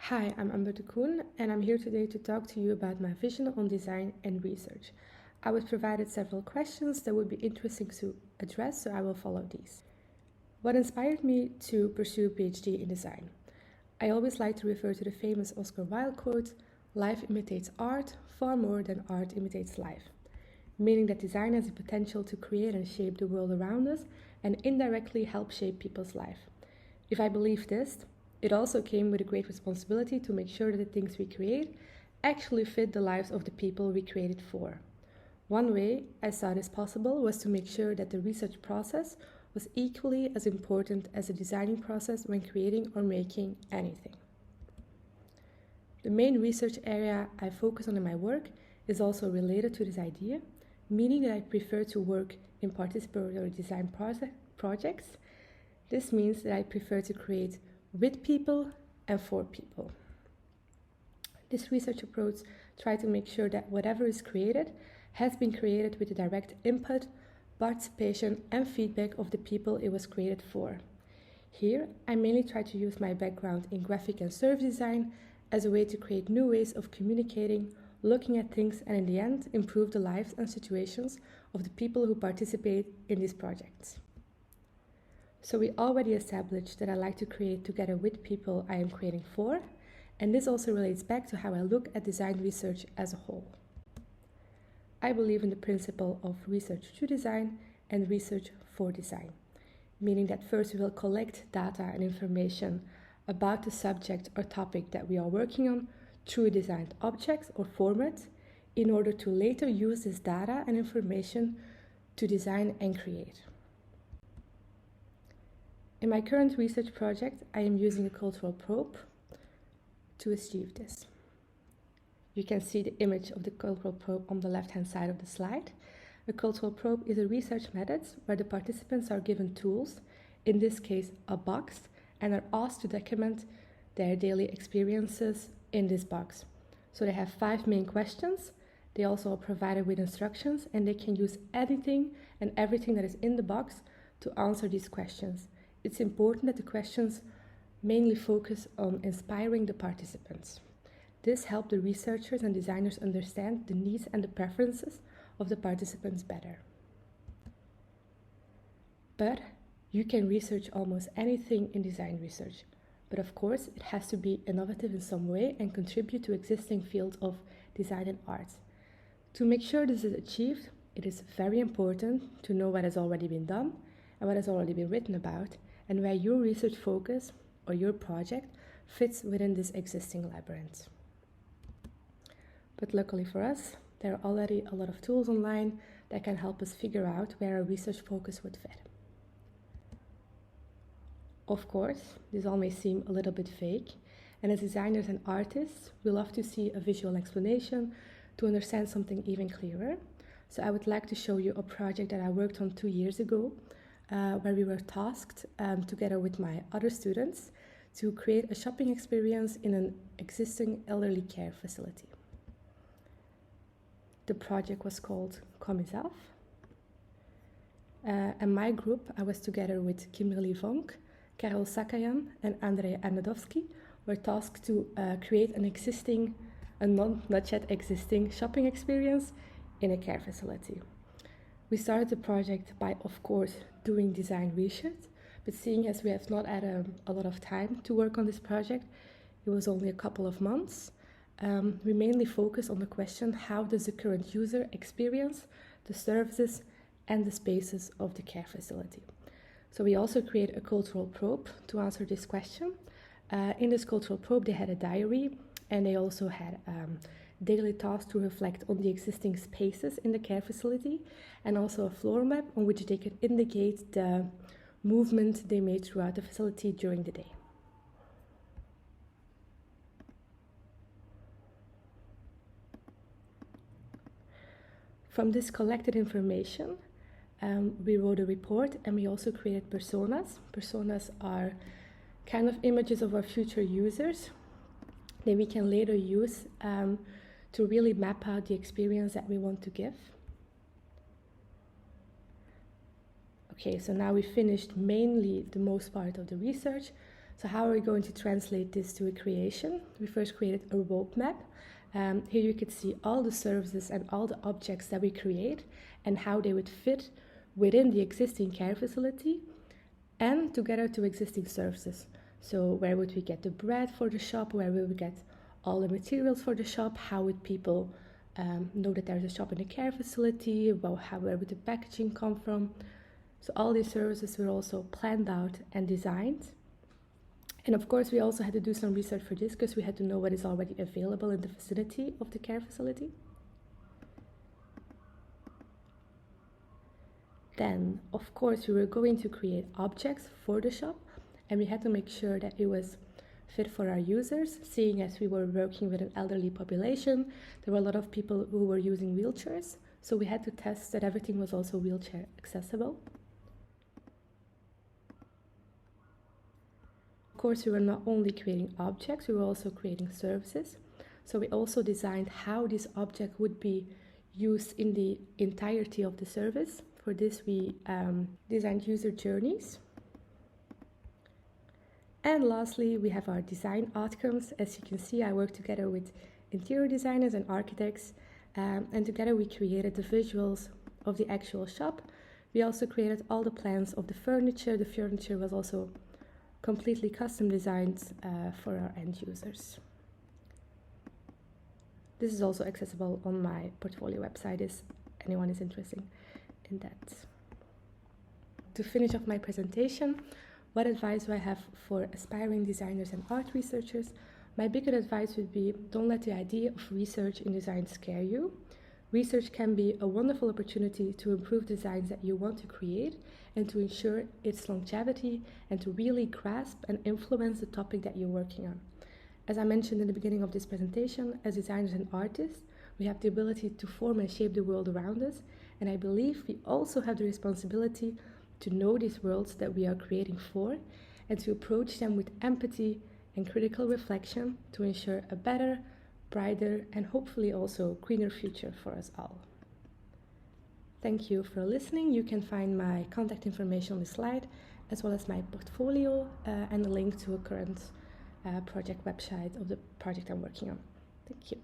Hi, I'm Coen, and I'm here today to talk to you about my vision on design and research. I was provided several questions that would be interesting to address, so I will follow these. What inspired me to pursue a PhD in design? I always like to refer to the famous Oscar Wilde quote, "Life imitates art far more than art imitates life," meaning that design has the potential to create and shape the world around us and indirectly help shape people's life. If I believe this, it also came with a great responsibility to make sure that the things we create actually fit the lives of the people we created for. One way I saw this possible was to make sure that the research process was equally as important as the designing process when creating or making anything. The main research area I focus on in my work is also related to this idea, meaning that I prefer to work in participatory design projects. This means that I prefer to create with people and for people. This research approach tries to make sure that whatever is created has been created with the direct input, participation, and feedback of the people it was created for. Here, I mainly try to use my background in graphic and service design as a way to create new ways of communicating, looking at things, and in the end, improve the lives and situations of the people who participate in these projects. So we already established that I like to create together with people I am creating for, and this also relates back to how I look at design research as a whole. I believe in the principle of research to design and research for design, meaning that first we will collect data and information about the subject or topic that we are working on through a designed object or format in order to later use this data and information to design and create. In my current research project, I am using a cultural probe to achieve this. You can see the image of the cultural probe on the left-hand side of the slide. A cultural probe is a research method where the participants are given tools, in this case a box, and are asked to document their daily experiences in this box. So they have 5 main questions. They also are provided with instructions, and they can use anything and everything that is in the box to answer these questions. It's important that the questions mainly focus on inspiring the participants. This helps the researchers and designers understand the needs and the preferences of the participants better. But you can research almost anything in design research. But of course, it has to be innovative in some way and contribute to existing fields of design and art. To make sure this is achieved, it is very important to know what has already been done and what has already been written about, and where your research focus or your project fits within this existing labyrinth. But luckily for us, there are already a lot of tools online that can help us figure out where our research focus would fit. Of course, this all may seem a little bit vague, and as designers and artists, we love to see a visual explanation to understand something even clearer. So I would like to show you a project that I worked on 2 years ago, where we were tasked together with my other students to create a shopping experience in an existing elderly care facility. The project was called Come Yourself. And my group, I was together with Kimberly Vonk, Karol Sakayan, and Andrei Arnadowski, were tasked to create a not yet existing shopping experience in a care facility. We started the project by, of course, doing design research, but seeing as we have not had a lot of time to work on this project, it was only a couple of months, we mainly focused on the question, how does the current user experience the services and the spaces of the care facility? So we also created a cultural probe to answer this question. In this cultural probe, they had a diary, and they also had daily tasks to reflect on the existing spaces in the care facility, and also a floor map on which they could indicate the movement they made throughout the facility during the day. From this collected information, we wrote a report, and we also created personas. Personas are kind of images of our future users that we can later use to really map out the experience that we want to give. Okay, so now we finished mainly the most part of the research, So how are we going to translate this to a creation? We first created a roadmap. Here you could see all the services and all the objects that we create and how they would fit within the existing care facility and together to existing services. So where would we get the bread for the shop? Where would we get all the materials for the shop? How would people know that there's a shop in the care facility? Where would the packaging come from? So all these services were also planned out and designed. And of course, we also had to do some research for this because we had to know what is already available in the vicinity of the care facility. Then, of course, we were going to create objects for the shop, and we had to make sure that it was fit for our users, seeing as we were working with an elderly population. There were a lot of people who were using wheelchairs, so we had to test that everything was also wheelchair accessible. Of course, we were not only creating objects, we were also creating services. So we also designed how this object would be used in the entirety of the service. For this, we designed user journeys. And lastly, we have our design outcomes. As you can see, I worked together with interior designers and architects, and together we created the visuals of the actual shop. We also created all the plans of the furniture. The furniture was also completely custom designed for our end users. This is also accessible on my portfolio website if anyone is interested in that. To finish off my presentation, what advice do I have for aspiring designers and art researchers? My bigger advice would be, don't let the idea of research in design scare you. Research can be a wonderful opportunity to improve designs that you want to create and to ensure its longevity and to really grasp and influence the topic that you're working on. As I mentioned in the beginning of this presentation, as designers and artists, we have the ability to form and shape the world around us, and I believe we also have the responsibility to know these worlds that we are creating for and to approach them with empathy and critical reflection to ensure a better, brighter, and hopefully also greener future for us all. Thank you for listening. You can find my contact information on the slide, as well as my portfolio and a link to a current project website of the project I'm working on. Thank you.